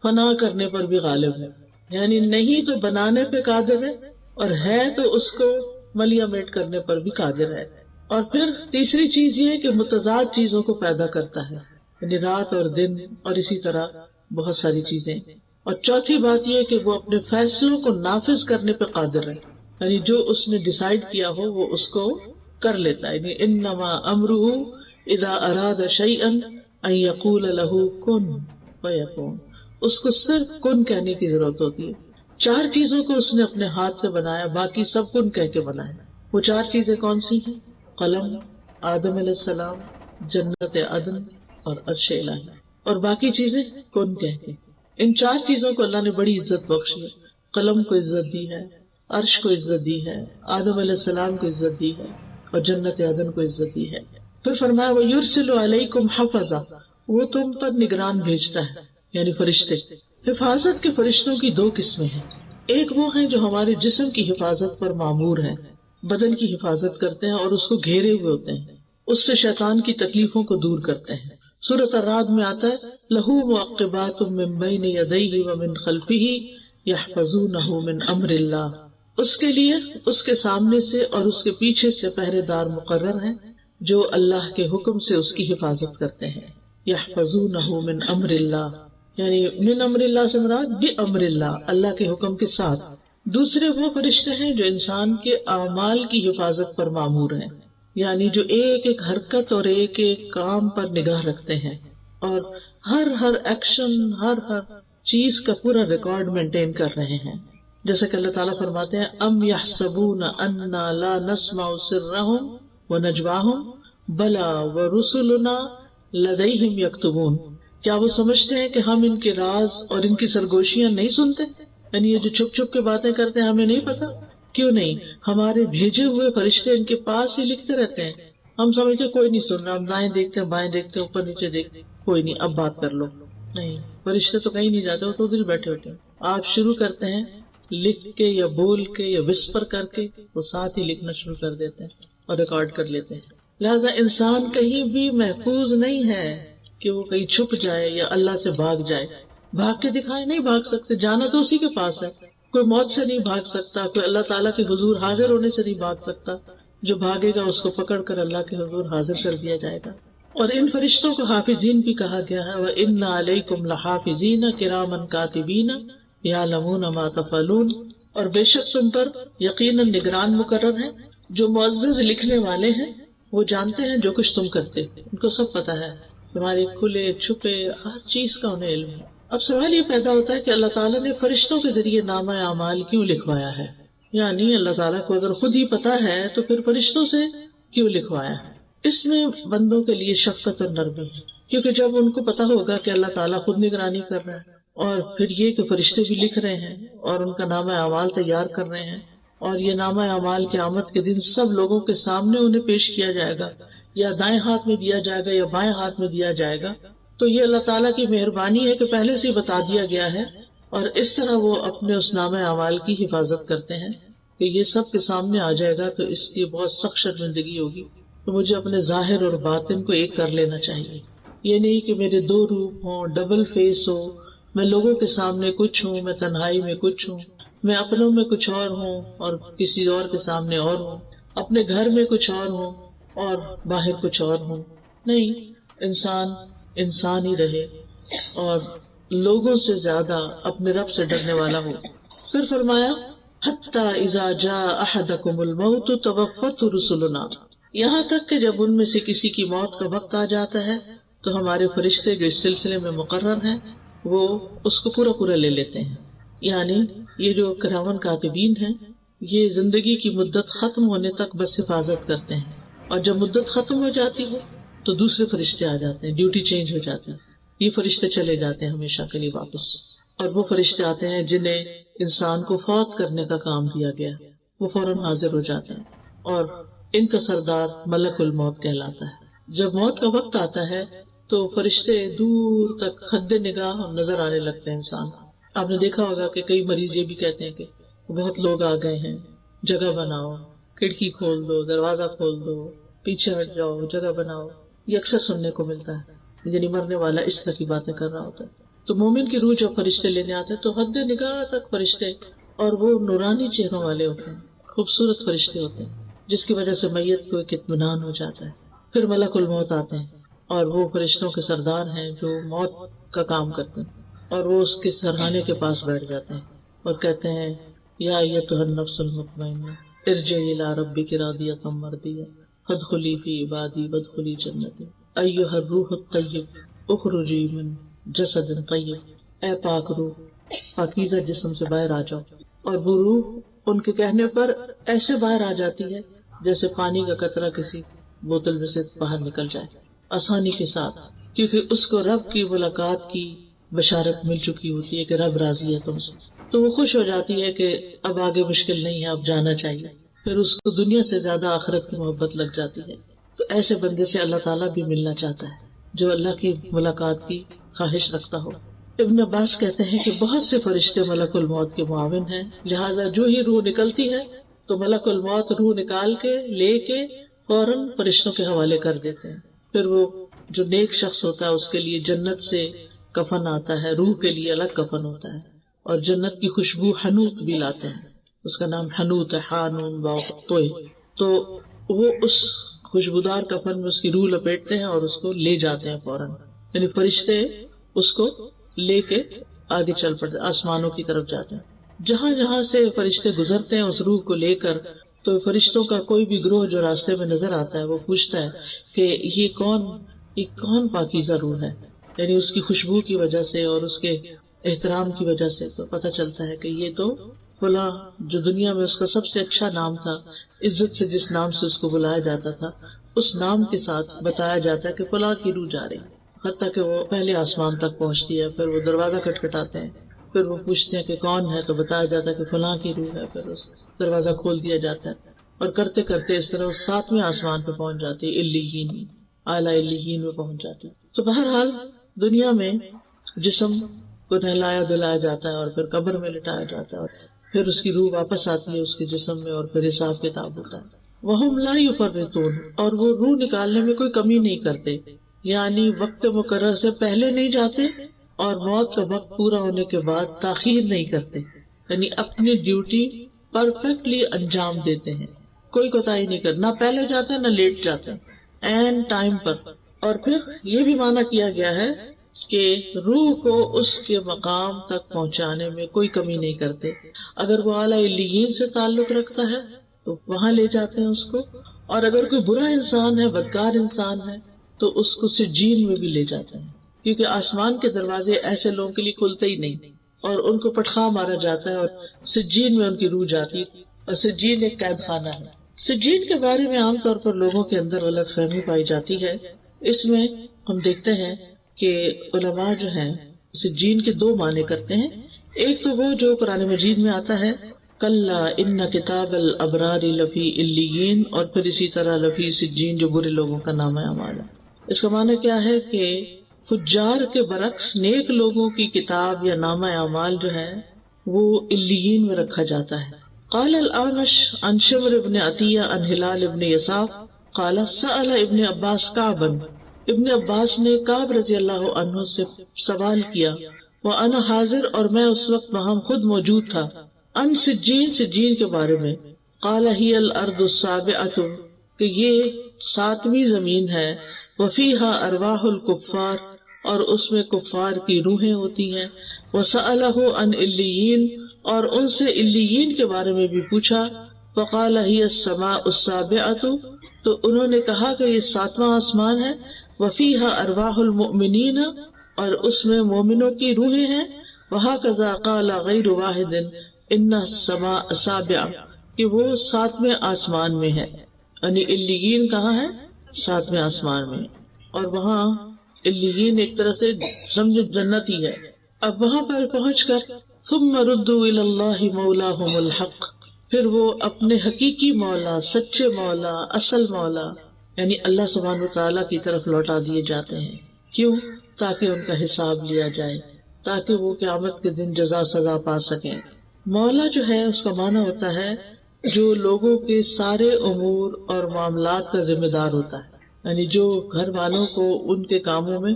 فنا کرنے پر بھی غالب ہے، یعنی نہیں تو بنانے پہ قادر ہے، اور ہے تو اس کو ملیامیٹ کرنے پر بھی قادر ہے. اور پھر تیسری چیز یہ ہے کہ متضاد چیزوں کو پیدا کرتا ہے، یعنی رات اور دن اور اسی طرح بہت ساری چیزیں. اور چوتھی بات یہ کہ وہ اپنے فیصلوں کو نافذ کرنے پہ قادر ہے، یعنی جو اس نے ڈیسائیڈ کیا ہو وہ اس کو کر لیتا ہے. یعنی انما امرہ اذا اراد شیئا ان یقول له کن فیکون، اس کو صرف کن کہنے کی ضرورت ہوتی ہے. 4 چیزوں کو اس نے اپنے ہاتھ سے بنایا، باقی سب کن کہہ کے بنایا. وہ 4 چیزیں کون سی ہیں؟ قلم، آدم علیہ السلام، جنت عدن اور عرش الہی، اور باقی چیزیں کن کہہ کے. ان 4 چیزوں کو اللہ نے بڑی عزت بخشی ہے. قلم کو عزت دی ہے، عرش کو عزت دی ہے، آدم علیہ السلام کو عزت دی ہے، اور جنت عدن کو عزت دی ہے. پھر فرمایا وَيُرْسِلُ عَلَيْكُمْ حَفَظًا، وہ تم پر نگران بھیجتا ہے، یعنی فرشتے. حفاظت کے فرشتوں کی 2 قسمیں ہیں. ایک وہ ہیں جو ہمارے جسم کی حفاظت پر مامور ہیں، بدن کی حفاظت کرتے ہیں اور اس کو گھیرے ہوئے ہوتے ہیں، اس سے شیطان کی تکلیفوں کو دور کرتے ہیں. سورۃ الرعد میں آتا ہے لَهُ مُعَقِّبَاتٌ مِّن بَيْنِ يَدَيْهِ وَمِن خَلْفِهِ يَحْفَظُونَهُ مِنْ أَمْرِ اللَّهِ، اس کے لیے اس کے سامنے سے اور اس کے پیچھے سے پہرے دار مقرر ہیں جو اللہ کے حکم سے اس کی حفاظت کرتے ہیں. يَحْفَظُونَهُ مِنْ أَمْرِ اللَّهِ، یعنی من امر اللہ سے مراد بِأَمْرِ اللَّهِ، اللہ کے حکم کے ساتھ. دوسرے وہ فرشتے ہیں جو انسان کے اعمال کی حفاظت پر مامور ہیں، یعنی جو ایک ایک حرکت اور ایک ایک کام پر نگاہ رکھتے ہیں اور ہر ایکشن، ہر چیز کا پورا ریکارڈ مینٹین کر رہے ہیں. جیسا کہ اللہ تعالیٰ فرماتے ہیں ام یحسبون انا لا نسمع سرهم ونجواهم بلا ورسلنا لدیہم یکتبون، کیا وہ سمجھتے ہیں کہ ہم ان کے راز اور ان کی سرگوشیاں نہیں سنتے؟ یعنی یہ جو چھپ چھپ کے باتیں کرتے ہیں ہمیں نہیں پتا؟ کیوں نہیں، ہمارے بھیجے ہوئے فرشتے ان کے پاس ہی لکھتے رہتے ہیں. ہم سمجھتے کوئی نہیں سن رہا، ہم دائیں دیکھتے ہیں، بائیں دیکھتے ہیں، اوپر نیچے دیکھتے ہیں، کوئی نہیں اب بات کر لو. نہیں، فرشتے تو کہیں نہیں جاتے، وہ تو ادھر بیٹھے ہوتے ہیں. آپ شروع کرتے ہیں لکھ کے یا بول کے یا وسپر کر کے، وہ ساتھ ہی لکھنا شروع کر دیتے ہیں اور ریکارڈ کر لیتے ہیں. لہذا انسان کہیں بھی محفوظ نہیں ہے کہ وہ کہیں چھپ جائے یا اللہ سے بھاگ جائے. بھاگ کے دکھائے نہیں بھاگ سکتے، جانا تو اسی کے پاس ہے. کوئی موت سے نہیں بھاگ سکتا، کوئی اللہ تعالیٰ کے حضور حاضر ہونے سے نہیں بھاگ سکتا. جو بھاگے گا اس کو پکڑ کر اللہ کے حضور حاضر کر دیا جائے گا. اور ان فرشتوں کو حافظین بھی کہا گیا ہے، وَإِنَّ عَلَيْكُمْ لَحَافِظِينَ كِرَامًا كَاتِبِينَ يَعْلَمُونَ مَا تَفْعَلُونَ، اور بے شک تم پر یقیناً نگران مقرر ہیں جو معزز لکھنے والے ہیں، وہ جانتے ہیں جو کچھ تم کرتے، ان کو سب پتا ہے، تمہارے کھلے چھپے ہر چیز کا انہیں علم ہے. اب سوال یہ پیدا ہوتا ہے کہ اللہ تعالیٰ نے فرشتوں کے ذریعے نامہ اعمال کیوں لکھوایا ہے؟ یعنی اللہ تعالیٰ کو اگر خود ہی پتا ہے تو پھر فرشتوں سے کیوں لکھوایا ہے؟ اس میں بندوں کے لیے شفقت اور نرمی ہے، کیونکہ جب ان کو پتا ہوگا کہ اللہ تعالیٰ خود نگرانی کر رہا ہے، اور پھر یہ کہ فرشتے بھی لکھ رہے ہیں اور ان کا نامہ اعمال تیار کر رہے ہیں، اور یہ نامہ اعمال قیامت کے دن سب لوگوں کے سامنے انہیں پیش کیا جائے گا، یا دائیں ہاتھ میں دیا جائے گا یا بائیں ہاتھ میں دیا جائے گا، تو یہ اللہ تعالیٰ کی مہربانی ہے کہ پہلے سے ہی بتا دیا گیا ہے. اور اس طرح وہ اپنے اس نامہ اعمال کی حفاظت کرتے ہیں کہ یہ سب کے سامنے آ جائے گا تو اس کی بہت سخت شرمندگی ہوگی. تو مجھے اپنے ظاہر اور باطن کو ایک کر لینا چاہیے. یہ نہیں کہ میرے 2 روپ ہوں، ڈبل فیس ہو، میں لوگوں کے سامنے کچھ ہوں، میں تنہائی میں کچھ ہوں، میں اپنوں میں کچھ اور ہوں اور کسی اور کے سامنے اور ہوں، اپنے گھر میں کچھ اور ہوں اور باہر کچھ اور ہوں. نہیں، انسان ہی رہے اور لوگوں سے زیادہ اپنے رب سے ڈرنے والا ہو. پھر فرمایا حتی اذا جاء احدکم الموت توفته رسلنا، یہاں تک کہ جب ان میں سے کسی کی موت کا وقت آ جاتا ہے تو ہمارے فرشتے جو اس سلسلے میں مقرر ہیں وہ اس کو پورا لے لیتے ہیں. یعنی یہ جو کراون کاتبین ہیں یہ زندگی کی مدت ختم ہونے تک بس حفاظت کرتے ہیں، اور جب مدت ختم ہو جاتی ہے تو دوسرے فرشتے آ جاتے ہیں، ڈیوٹی چینج ہو جاتی ہے. یہ فرشتے چلے جاتے ہیں ہمیشہ کے لیے واپس، اور وہ فرشتے آتے ہیں جنہیں انسان کو فوت کرنے کا کام دیا گیا، وہ فوراً حاضر ہو جاتے ہیں، اور ان کا سردار ملک الموت کہلاتا ہے. جب موت کا وقت آتا ہے تو فرشتے دور تک حد نگاہ نظر آنے لگتے ہیں انسان. آپ نے دیکھا ہوگا کہ کئی مریض یہ بھی کہتے ہیں کہ بہت لوگ آ گئے ہیں، جگہ بناؤ، کھڑکی کھول دو، دروازہ کھول دو، پیچھے ہٹ جاؤ، جگہ بناؤ، یہ اکثر سننے کو ملتا ہے، یعنی مرنے والا اس طرح کی باتیں کر رہا ہوتا ہے۔ تو مومن کی روح جب فرشتے لینے آتے ہیں تو حد نگاہ تک فرشتے، اور وہ نورانی چہروں والے ہوتے ہیں، خوبصورت فرشتے ہوتے ہیں، جس کی وجہ سے میت کو ایک اطمینان ہو جاتا ہے۔ پھر ملک الموت آتے ہیں، اور وہ فرشتوں کے سردار ہیں جو موت کا کام کرتے ہیں، اور وہ اس کے سرہانے کے پاس بیٹھ جاتے ہیں اور کہتے ہیں یا ایتھا النفس المطمئنہ ارجعی الی ربک راضیۃ مرضیہ فادخلی فی عبادی وادخلی جنتی ایھا الروح الطیب اخرجی من جسد طیب، اے پاک روح، پاکیزہ جسم سے باہر آ جاؤ۔ اور وہ روح ان کے کہنے پر ایسے باہر آ جاتی ہے جیسے پانی کا قطرہ کسی بوتل میں سے باہر نکل جائے، آسانی کے ساتھ، کیونکہ اس کو رب کی ملاقات کی بشارت مل چکی ہوتی ہے کہ رب راضی ہے تم سے، تو وہ خوش ہو جاتی ہے کہ اب آگے مشکل نہیں ہے، اب جانا چاہیے۔ پھر اس کو دنیا سے زیادہ آخرت کی محبت لگ جاتی ہے۔ تو ایسے بندے سے اللہ تعالیٰ بھی ملنا چاہتا ہے جو اللہ کی ملاقات کی خواہش رکھتا ہو۔ ابن عباس کہتے ہیں کہ بہت سے فرشتے ملک الموت کے معاون ہیں، لہٰذا جو ہی روح نکلتی ہے تو ملک الموت روح نکال کے لے کے فوراً فرشتوں کے حوالے کر دیتے ہیں۔ پھر وہ جو نیک شخص ہوتا ہے اس کے لیے جنت سے کفن آتا ہے، روح کے لیے الگ کفن ہوتا ہے، اور جنت کی خوشبو حنوط بھی لاتے ہیں، اس کا نام حنوط ہے، حانون باء طے، تو وہ اس خوشبودار کفن میں اس کی روح لپیٹتے ہیں اور اس کو لے جاتے ہیں فوراً، یعنی فرشتے اس کو لے کے آگے چل پڑتے، آسمانوں کی طرف جاتے ہیں۔ جہاں جہاں سے فرشتے گزرتے ہیں اس روح کو لے کر، تو فرشتوں کا کوئی بھی گروہ جو راستے میں نظر آتا ہے وہ پوچھتا ہے کہ یہ کون پاکیزہ روح ہے، یعنی اس کی خوشبو کی وجہ سے اور اس کے احترام کی وجہ سے تو پتہ چلتا ہے کہ یہ تو فلاں، جو دنیا میں اس کا سب سے اچھا نام تھا، عزت سے جس نام سے اس کو بلایا جاتا تھا، اس نام کے ساتھ بتایا جاتا ہے کہ فلاں کی روح جا رہی ہے، حتیٰ کہ وہ پہلے آسمان تک پہنچتی ہے۔ پھر وہ دروازہ کھٹکھٹاتے ہیں، پھر وہ پوچھتے ہیں کہ کون ہے، تو بتایا جاتا ہے کہ فلاں کی روح ہے، پھر اس دروازہ کھول دیا جاتا ہے، اور کرتے کرتے اس طرح 7ویں آسمان پہ پہنچ جاتی ہے، علیین، اعلیٰ علیین میں پہنچ جاتی ہے۔ تو بہرحال دنیا میں جسم کو نہلایا دھلایا جاتا ہے اور پھر قبر میں لٹایا جاتا ہے، اور پھر اس کی روح واپس آتی ہے اس کے جسم میں، اور پھر حساب کتاب ہوتا ہے۔ وَهُمْ لَا يُفَرِّطُونَ، اور وہ روح نکالنے میں کوئی کمی نہیں کرتے، یعنی وقت مقرر سے پہلے نہیں جاتے اور موت کا وقت پورا ہونے کے بعد تاخیر نہیں کرتے، یعنی اپنی ڈیوٹی پرفیکٹلی انجام دیتے ہیں، کوئی کوتاہی نہیں کرتے، نہ پہلے جاتے ہیں نہ لیٹ جاتے ہیں، عین ٹائم پر۔ اور پھر یہ بھی معنی کیا گیا ہے کہ روح کو اس کے مقام تک پہنچانے میں کوئی کمی نہیں کرتے، اگر وہ اعلیٰ علیین سے تعلق رکھتا ہے تو وہاں لے جاتے ہیں اس کو، اور اگر کوئی برا انسان ہے، بدکار انسان ہے، تو اس کو سجین میں بھی لے جاتے ہیں، کیونکہ آسمان کے دروازے ایسے لوگوں کے لیے کھلتے ہی نہیں، اور ان کو پٹخا مارا جاتا ہے اور سجین میں ان کی روح جاتی ہے، اور سجین ایک قید خانہ ہے۔ سجین کے بارے میں عام طور پر لوگوں کے اندر غلط فہمی پائی جاتی ہے۔ اس میں ہم دیکھتے ہیں کہ علماء جو ہیں سجین کے 2 معنی کرتے ہیں، ایک تو وہ جو قرآن مجید میں آتا ہے کلا ان کتاب الابرار لفی علیین، اور پھر اسی طرح لفی سجین جو برے لوگوں کا نام اعمال ہے۔ اس کا معنی کیا ہے کہ فجار کے برعکس نیک لوگوں کی کتاب یا نامہ اعمال جو ہے وہ علیین میں رکھا جاتا ہے۔ قال الاعمش عن شمر بن عطیہ عن ہلال بن یساف قال سأل ابن عباس کعبا، ابن عباس نے کعب رضی اللہ عنہ سے سوال کیا، وَأَنَا حاضر، اور میں اس وقت وہاں خود موجود تھا، ان سجین، سجین کے بارے میں، قال ہی الارض السابعۃ، کہ یہ 7ویں زمین ہے، وفیہا ارواح الکفار، اور اس میں کفار کی روحیں ہوتی ہیں، وسألہ عن علیین، اور ان سے علیین کے بارے میں بھی پوچھا، فقال ہی السماء السابعۃ، تو انہوں نے کہا کہ یہ 7واں آسمان ہے، وفیہا ارواح المؤمنین، اور اس میں مومنوں کی روحیں ہیں، وہکذا قال غیر واحد ان السماء السابعۃ، کہ وہ 7ویں آسمان میں ہے، یعنی علیین کہاں ہے؟ 7ویں آسمان میں، اور وہاں علیین ایک طرح سے سمجھو جنت ہی ہے۔ اب وہاں پر پہنچ کر ثم ردوا الی اللہ مولاہم الحق، پھر وہ اپنے حقیقی مولا، سچے مولا، اصل مولا یعنی اللہ سبحانہ وتعالیٰ کی طرف لوٹا دیے جاتے ہیں۔ کیوں؟ تاکہ ان کا حساب لیا جائے، تاکہ وہ قیامت کے دن جزا سزا پا سکیں۔ مولا جو ہے اس کا معنی ہوتا ہے جو لوگوں کے سارے امور اور معاملات کا ذمہ دار ہوتا ہے، یعنی جو گھر والوں کو ان کے کاموں میں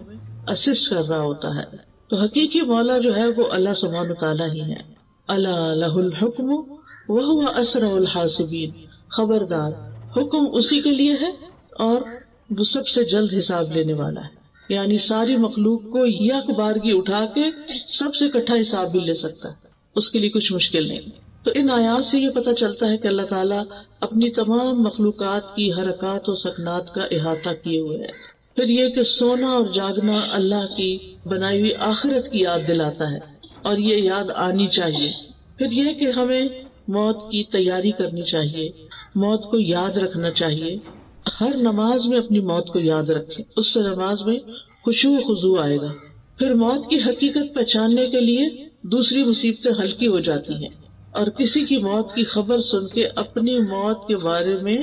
اسسٹ کر رہا ہوتا ہے. تو حقیقی مولا جو ہے وہ اللہ سبحانہ تعالیٰ ہی ہے. الا لہ الحکم وہو اسرع الحاسبین، خبردار حکم اسی کے لیے ہے اور وہ سب سے جلد حساب لینے والا ہے. یعنی ساری مخلوق کو یک بارگی اٹھا کے سب سے اکٹھا حساب بھی لے سکتا ہے، اس کے لیے کچھ مشکل نہیں. تو ان آیات سے یہ پتہ چلتا ہے کہ اللہ تعالیٰ اپنی تمام مخلوقات کی حرکات و سکنات کا احاطہ کیے ہوئے ہے. پھر یہ کہ سونا اور جاگنا اللہ کی بنائی ہوئی آخرت کی یاد دلاتا ہے، اور یہ یاد آنی چاہیے. پھر یہ کہ ہمیں موت کی تیاری کرنی چاہیے، موت کو یاد رکھنا چاہیے. ہر نماز میں اپنی موت کو یاد رکھیں، اس سے نماز میں خشوع و خضوع آئے گا. پھر موت کی حقیقت پہچاننے کے لیے دوسری مصیبتیں ہلکی ہو جاتی ہیں، اور کسی کی موت کی خبر سن کے اپنی موت کے بارے میں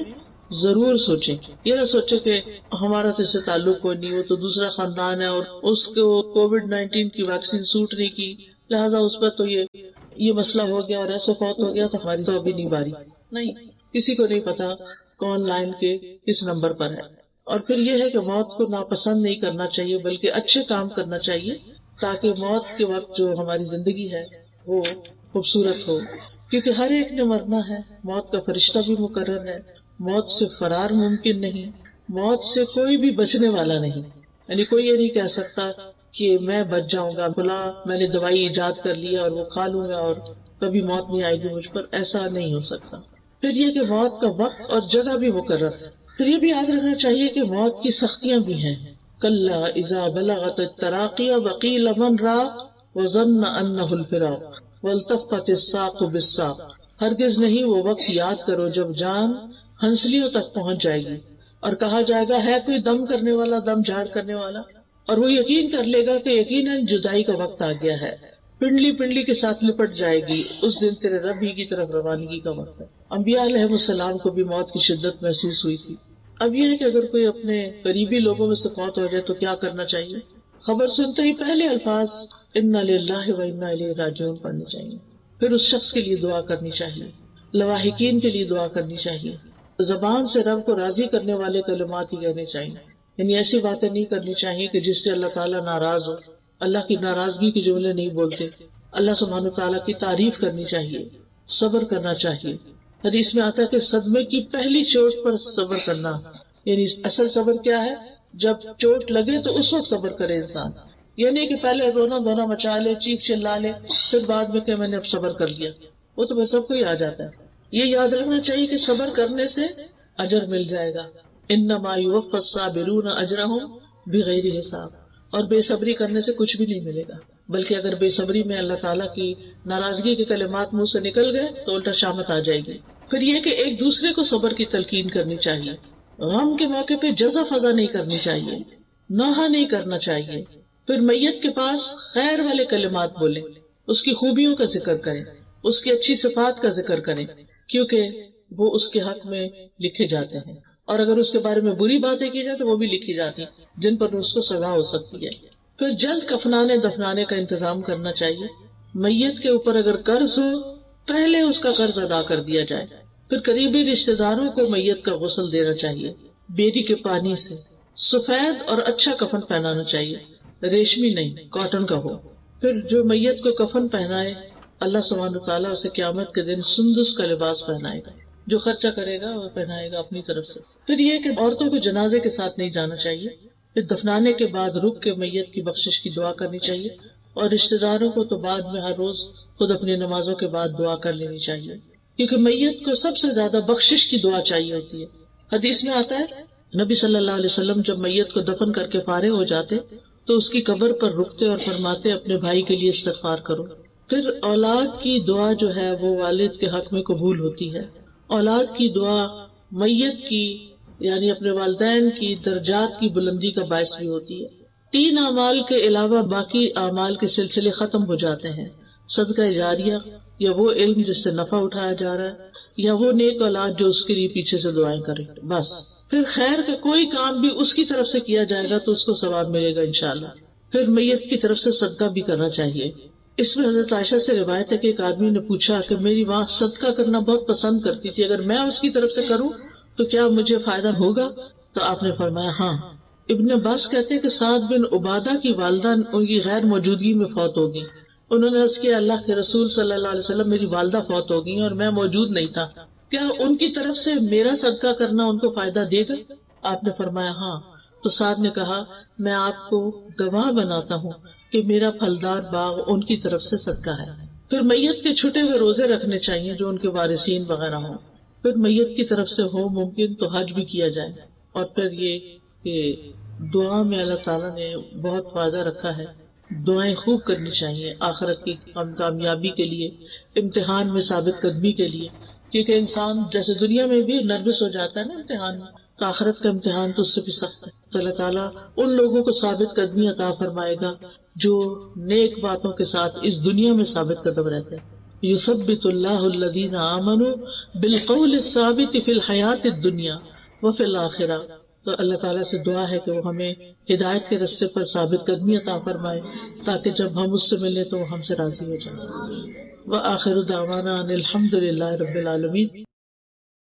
ضرور سوچیں. یہ نہ سوچے کہ ہمارا تو اس سے تعلق کوئی نہیں، وہ تو دوسرا خاندان ہے اور اس کو کووڈ-19 کی ویکسین سوٹ نہیں کی، لہٰذا اس پر تو یہ مسئلہ ہو گیا اور ایسا فوت ہو گیا تو ہماری تو ابھی نہیں باری. نہیں، کسی کو نہیں پتا کون لائن کے کس نمبر پر ہے. اور پھر یہ ہے کہ موت کو ناپسند نہیں کرنا چاہیے بلکہ اچھے کام کرنا چاہیے، تاکہ موت کے وقت جو ہماری زندگی ہے وہ خوبصورت ہو. کیونکہ ہر ایک نے مرنا ہے، موت کا فرشتہ بھی مقرر ہے، موت سے فرار ممکن نہیں، موت سے کوئی بھی بچنے والا نہیں. یعنی کوئی یہ نہیں کہہ سکتا کہ میں بچ جاؤں گا، بلا میں نے دوائی ایجاد کر لیا اور وہ کھا لوں گا اور کبھی موت نہیں آئے گی مجھ پر، ایسا نہیں ہو سکتا. پھر یہ کہ موت کا وقت اور جگہ بھی مقرر ہے. پھر یہ بھی یاد رکھنا چاہیے کہ موت کی سختیاں بھی ہیں. کلا اذا بلغت التراقی وقیل من راق وظن انہ الفراق والتفت الساق بالساق. ہرگز نہیں، وہ وقت یاد کرو جب جان ہنسلیوں تک پہنچ جائے گی اور کہا جائے گا ہے کوئی دم کرنے والا، دم جھاڑ کرنے والا، اور وہ یقین کر لے گا کہ یقیناً جدائی کا وقت آ گیا ہے. پنڈلی پنڈلی کے ساتھ لپٹ جائے گی، اس دن تیرے رب ہی کی طرف روانگی کا وقت ہے. انبیاء علیہ السلام کو بھی موت کی شدت محسوس ہوئی تھی. اب یہ ہے کہ اگر کوئی اپنے قریبی لوگوں میں سے فوت ہو جائے تو کیا کرنا چاہیے؟ خبر سنتے ہی پہلے الفاظ انا للہ و انا الیہ راجعون پڑھنے چاہیے. پھر اس شخص کے لیے دعا کرنی چاہیے، لواحقین کے لیے دعا کرنی چاہیے. زبان سے رب کو راضی کرنے والے کلمات ہی کہنے چاہیے، یعنی ایسی باتیں نہیں کرنی چاہیے کہ جس سے اللہ تعالیٰ ناراض ہو. اللہ کی ناراضگی کے جملے نہیں بولتے. اللہ سبحانہ تعالیٰ کی تعریف کرنی چاہیے، صبر کرنا چاہیے. حدیث میں آتا ہے کہ صدمے کی پہلی چوٹ پر صبر کرنا، یعنی اصل صبر کیا ہے؟ جب چوٹ لگے تو اس وقت صبر کرے انسان. یہ نہیں کہ پہلے رونا دھونا مچا لے، چیخ چلا لے، پھر بعد میں کہ میں نے اب صبر کر لیا. وہ تو سب کو ہی آ جاتا ہے. یہ یاد رکھنا چاہیے کہ صبر کرنے سے اجر مل جائے گا. انما یوفی الصابرون اجرہم بغیر حساب. اور بے صبری کرنے سے کچھ بھی نہیں ملے گا، بلکہ اگر بے صبری میں اللہ تعالیٰ کی ناراضگی کے کلمات منہ سے نکل گئے تو الٹا شامت آ جائے گی. پھر یہ کہ ایک دوسرے کو صبر کی تلقین کرنی چاہیے. غم کے موقع پہ جزا فضا نہیں کرنی چاہیے، نوحہ نہیں کرنا چاہیے. پھر میت کے پاس خیر والے کلمات بولیں، اس کی خوبیوں کا ذکر کریں، اس کی اچھی صفات کا ذکر کریں، کیونکہ وہ اس کے حق میں لکھے جاتے ہیں. اور اگر اس کے بارے میں بری باتیں کی جائے تو وہ بھی لکھی جاتی ہیں جن پر اس کو سزا ہو سکتی ہے. پھر جلد کفنانے دفنانے کا انتظام کرنا چاہیے. میت کے اوپر اگر قرض ہو پہلے اس کا قرض ادا کر دیا جائے. پھر قریبی رشتہ داروں کو میت کا غسل دینا چاہیے، بیری کے پانی سے. سفید اور اچھا کفن پہنانا چاہیے، ریشمی نہیں، کاٹن کا ہو. پھر جو میت کو کفن پہنائے اللہ سبحانہ تعالیٰ اسے قیامت کے دن سندس کا لباس پہنائے گا. جو خرچہ کرے گا وہ پہنائے گا اپنی طرف سے. پھر یہ کہ عورتوں کو جنازے کے ساتھ نہیں جانا چاہیے. پھر دفنانے کے بعد رک کے میت کی بخشش کی دعا کرنی چاہیے. اور رشتہ داروں کو تو بعد میں ہر روز خود اپنی نمازوں کے بعد دعا کر لینی چاہیے، کیونکہ میت کو سب سے زیادہ بخشش کی دعا چاہیے ہوتی ہے. حدیث میں آتا ہے نبی صلی اللہ علیہ وسلم جب میت کو دفن کر کے فارغ ہو جاتے تو اس کی قبر پر رکتے اور فرماتے اپنے بھائی کے لیے استغفار کرو. پھر اولاد کی دعا جو ہے وہ والد کے حق میں قبول ہوتی ہے. اولاد کی دعا میت کی یعنی اپنے والدین کی درجات کی بلندی کا باعث بھی ہوتی ہے. 3 اعمال کے علاوہ باقی اعمال کے سلسلے ختم ہو جاتے ہیں. صدقہ جاریہ، یا وہ علم جس سے نفع اٹھایا جا رہا ہے، یا وہ نیک اولاد جو اس کے لیے پیچھے سے دعائیں کرے، بس. پھر خیر کا کوئی کام بھی اس کی طرف سے کیا جائے گا تو اس کو ثواب ملے گا انشاءاللہ. پھر میت کی طرف سے صدقہ بھی کرنا چاہیے. اس میں حضرت عائشہ سے روایت ہے کہ ایک آدمی نے پوچھا کہ میری ماں صدقہ کرنا بہت پسند کرتی تھی، اگر میں اس کی طرف سے کروں تو کیا مجھے فائدہ ہوگا؟ تو آپ نے فرمایا ہاں۔ ابن عباس کہتے ہیں کہ سعد بن عبادہ کی والدہ ان کی غیر موجودگی میں فوت ہوگی۔ انہوں نے عرض کیا اللہ کے رسول صلی اللہ علیہ وسلم میری والدہ فوت ہو گئی اور میں موجود نہیں تھا، کیا ان کی طرف سے میرا صدقہ کرنا ان کو فائدہ دے گا؟ آپ نے فرمایا ہاں۔ تو سعد نے کہا میں آپ کو گواہ بناتا ہوں کہ میرا پھلدار باغ ان کی طرف سے صدقہ ہے۔ پھر میت کے چھٹے ہوئے روزے رکھنے چاہیے جو ان کے وارثین وغیرہ ہوں۔ پھر میت کی طرف سے ہو ممکن تو حج بھی کیا جائے۔ اور پھر یہ کہ دعا میں اللہ تعالیٰ نے بہت فائدہ رکھا ہے، دعائیں خوب کرنی چاہیے آخرت کی کامیابی کے لیے، امتحان میں ثابت قدمی کے لیے، کیونکہ انسان جیسے دنیا میں بھی نروس ہو جاتا ہے نا امتحان میں، تو آخرت کا امتحان تو اس سے بھی سخت ہے۔ تو اللہ تعالیٰ ان لوگوں کو ثابت قدمی عطا فرمائے گا جو نیک باتوں کے ساتھ اس دنیا میں ثابت قدم رہتے ہیں۔ یثبت اللہ الذین آمنوا بالقول الثابت فی الحیات الدنیا وفی الآخرہ۔ تو اللہ تعالیٰ سے دعا ہے کہ وہ ہمیں ہدایت کے راستے پر ثابت قدمی عطا فرمائے تاکہ جب ہم اس سے ملیں تو وہ ہم سے راضی ہو جائیں۔ وآخر دعوانا ان الحمد للہ رب العالمین۔